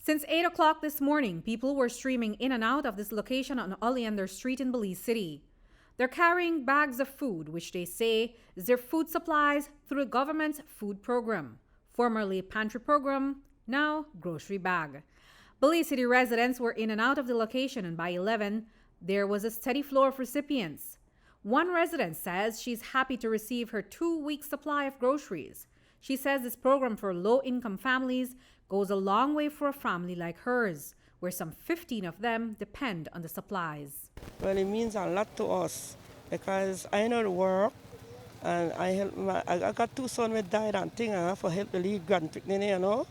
Since 8 o'clock this morning, people were streaming in and out of this location on Oleander Street in Belize City. They're carrying bags of food, which they say is their food supplies through the government's food program, formerly Pantry program, now grocery bag. Belize City residents were in and out of the location, and by 11, there was a steady flow of recipients. One resident says she's happy to receive her 2-week supply of groceries. She says this program for low-income families goes a long way for a family like hers, where some 15 of them depend on the supplies. Well, it means a lot to us because I know the work and I got 2 sons that died and things and I have to help the lead grandpicnic, you know,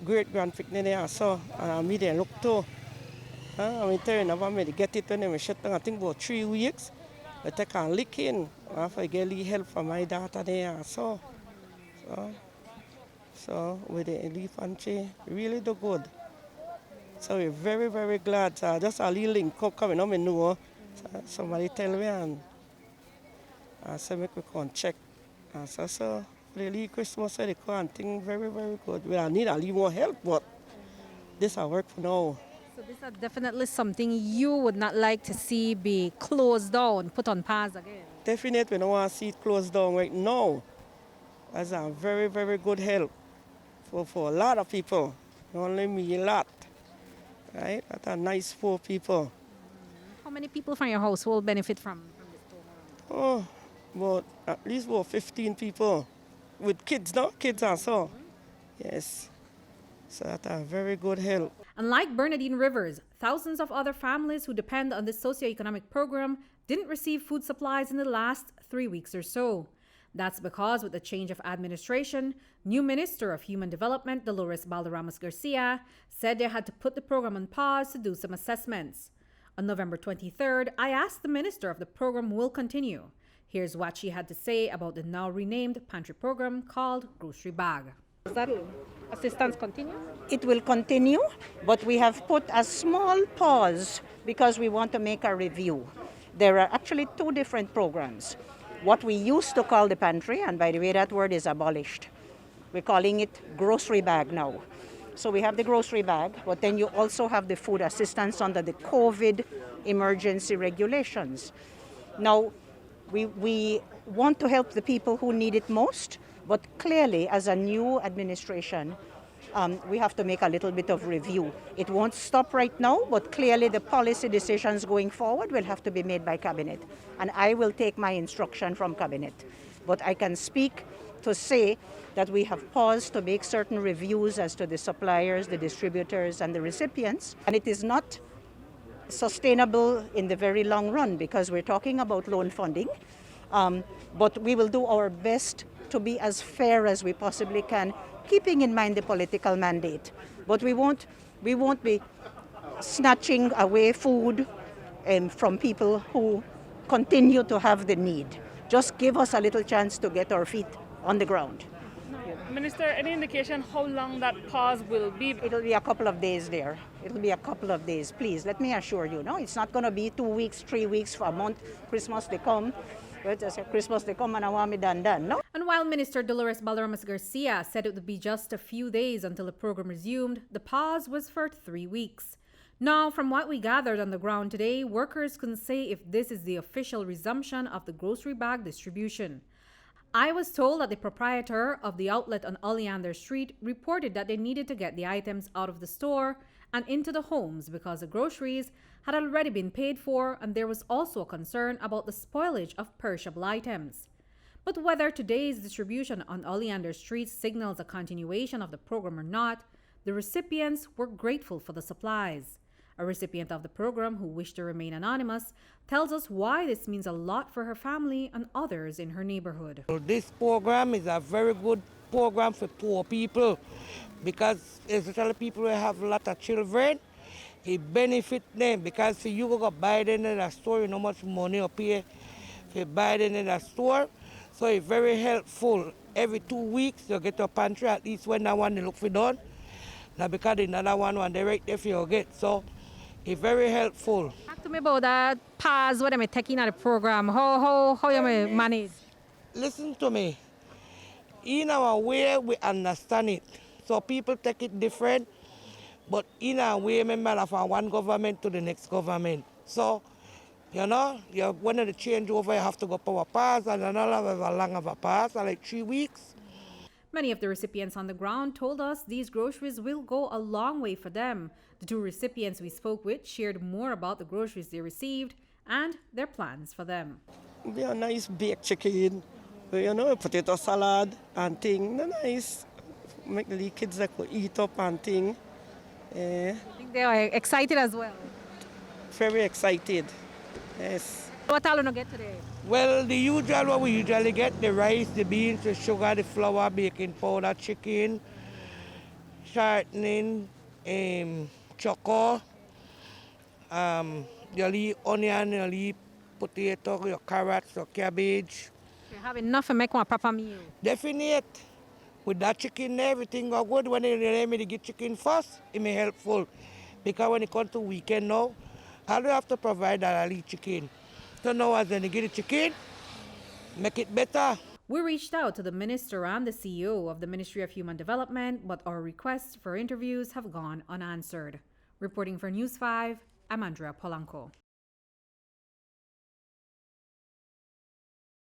great grandpicnic, so I mean they look too. I mean, they never made get it when they shut down, I think about 3 weeks. But they can't lick in. I have to get help from my daughter there, so with the leaf Pantry, really do good. So we're very, very glad. Just a little link coming on, I know. Somebody tell me and so we can check. So really Christmas, they can't think very, very good. We need a little more help, but this will work for now. So this is definitely something you would not like to see be closed down, put on pause again? Definitely, we don't want to see it closed down right now. That's a very, very good help for a lot of people. Not only me, a lot. Right? That's a nice for people. How many people from your household benefit from this program? About at least about 15 people with kids, no? Kids also. Yes. So that's a very good help. Unlike Bernardine Rivers, thousands of other families who depend on this socioeconomic program didn't receive food supplies in the last 3 weeks or so. That's because with the change of administration, new Minister of Human Development, Dolores Balderamos Garcia, said they had to put the program on pause to do some assessments. On November 23rd, I asked the minister if the program will continue. Here's what she had to say about the now renamed Pantry program called Grocery Bag. Does that assistance continue? It will continue, but we have put a small pause because we want to make a review. There are actually 2 different programs. What we used to call the Pantry, and by the way, that word is abolished. We're calling it Grocery Bag now. So we have the grocery bag, but then you also have the food assistance under the COVID emergency regulations. Now, we want to help the people who need it most, but clearly, as a new administration, we have to make a little bit of review. It won't stop right now, but clearly the policy decisions going forward will have to be made by Cabinet. And I will take my instruction from Cabinet. But I can speak to say that we have paused to make certain reviews as to the suppliers, the distributors, and the recipients. And it is not sustainable in the very long run because we're talking about loan funding. But we will do our best to be as fair as we possibly can, keeping in mind the political mandate. But we won't be snatching away food from people who continue to have the need. Just give us a little chance to get our feet on the ground. Minister, any indication how long that pause will be? It'll be a couple of days there. It'll be a couple of days. Please, let me assure you, no, it's not going to be 2 weeks, 3 weeks, for a month. Christmas they come. Christmas they come and I want me done, no? And while Minister Dolores Balderamos Garcia said it would be just a few days until the program resumed, the pause was for 3 weeks. Now, from what we gathered on the ground today, workers couldn't say if this is the official resumption of the grocery bag distribution. I was told that the proprietor of the outlet on Oleander Street reported that they needed to get the items out of the store and into the homes because the groceries had already been paid for, and there was also a concern about the spoilage of perishable items. But whether today's distribution on Oleander Street signals a continuation of the program or not, the recipients were grateful for the supplies. A recipient of the program who wished to remain anonymous tells us why this means a lot for her family and others in her neighborhood. This program is a very good program for poor people because especially people who have a lot of children, it benefits them because if you go buy them in a store, you know how much money you pay if you buy them in a store. So it's very helpful. Every 2 weeks you get a pantry, at least when that one they look for done. Now because another one they right there for you get. So it's very helpful. Talk to me about that pause what I'm taking at the program. How you manage? Listen to me. In our way we understand it. So people take it different. But in a way, remember, from one government to the next government. So, you know, one of the changeover, you have to go power pass, and another have a long of a pass, like 3 weeks. Many of the recipients on the ground told us these groceries will go a long way for them. The two recipients we spoke with shared more about the groceries they received and their plans for them. Be a nice baked chicken, you know, potato salad and thing. Nice. Make the kids that could eat up and thing. I think they are excited as well. Very excited. Yes. What all you get today? Well, the usual what we usually get, the rice, the beans, the sugar, the flour, baking powder, chicken, shortening, choco, you'll eat onion, you'll eat potato, your carrots, your cabbage. You have enough to make one proper meal. Definite. With that chicken, everything go good. When they let me to get chicken first, it may helpful. Because when it comes to weekend now, I don't have to provide that I eat chicken. So now as when they get the chicken, make it better. We reached out to the minister and the CEO of the Ministry of Human Development, but our requests for interviews have gone unanswered. Reporting for News 5, I'm Andrea Polanco.